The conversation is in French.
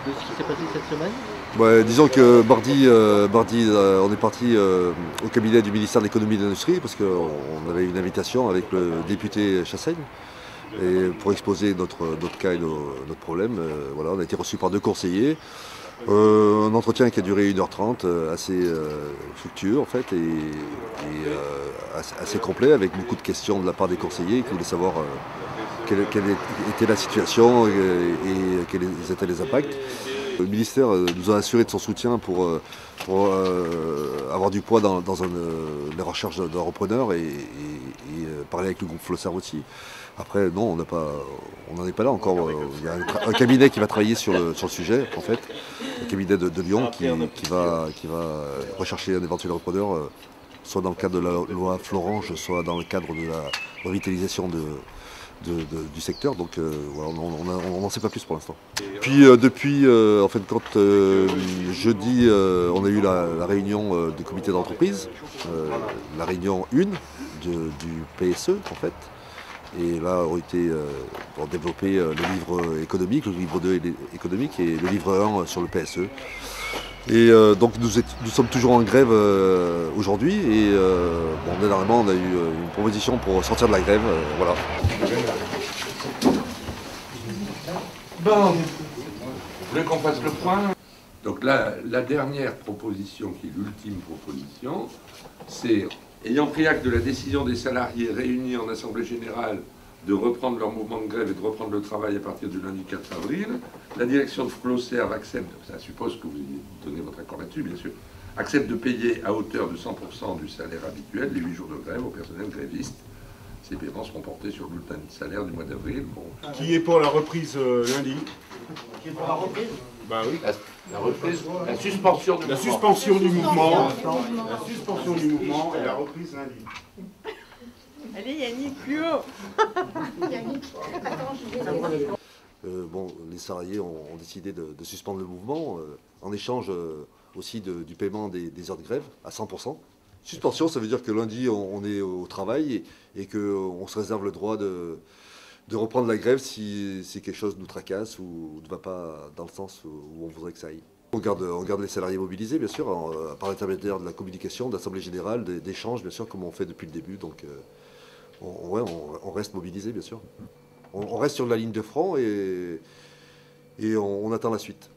de ce qui s'est passé cette semaine? Ouais, disons que mardi, on est parti au cabinet du ministère de l'économie et de l'industrie parce qu'on avait une invitation avec le député Chassaigne et pour exposer notre cas et notre problème. Voilà, on a été reçu par deux conseillers. Un entretien qui a duré 1h30, assez fructueux en fait et assez complet avec beaucoup de questions de la part des conseillers qui voulaient savoir quelle était la situation et quels étaient les impacts. Le ministère nous a assuré de son soutien pour avoir du poids dans les recherches d'un repreneur et parler avec le groupe Flossard aussi. Après, non, on n'en est pas là encore. Il y a un cabinet qui va travailler sur le sujet, en fait, un cabinet de Lyon qui va rechercher un éventuel repreneur, soit dans le cadre de la loi Florange, soit dans le cadre de la revitalisation du secteur. Donc voilà, on n'en sait pas plus pour l'instant. Puis depuis, en fait, quand jeudi, on a eu la réunion du comité d'entreprise, la réunion 1 du PSE en fait. Et là ont été développé le livre économique, le livre 2 économique et le livre 1 sur le PSE. Et donc nous sommes toujours en grève aujourd'hui et dernièrement on a eu une proposition pour sortir de la grève, voilà. Bon, vous voulez qu'on fasse le point? Donc là, la dernière proposition, qui est l'ultime proposition, c'est, ayant pris acte de la décision des salariés réunis en Assemblée Générale de reprendre leur mouvement de grève et de reprendre le travail à partir du lundi 4 avril, la direction de Flosserve accepte, ça suppose que vous ayez donné votre accord là-dessus, bien sûr, accepte de payer à hauteur de 100% du salaire habituel les 8 jours de grève au personnel gréviste. Ces paiements seront portés sur le bulletin de salaire du mois d'avril. Bon. Qui est pour la reprise lundi? Qui est pour la reprise? Bah oui. La reprise, la suspension du mouvement. La suspension du mouvement. La suspension du mouvement et la reprise lundi. Allez Yannick, plus haut. Yannick, attends, Les salariés ont décidé de suspendre le mouvement en échange aussi du paiement des heures de grève à 100%. Suspension, ça veut dire que lundi, on est au travail et qu'on se réserve le droit de reprendre la grève si quelque chose nous tracasse ou ne va pas dans le sens où on voudrait que ça aille. On garde les salariés mobilisés, bien sûr, par l'intermédiaire de la communication, de l'Assemblée Générale, d'échanges, bien sûr, comme on fait depuis le début. Donc, on reste mobilisés, bien sûr. On reste sur la ligne de front et on attend la suite.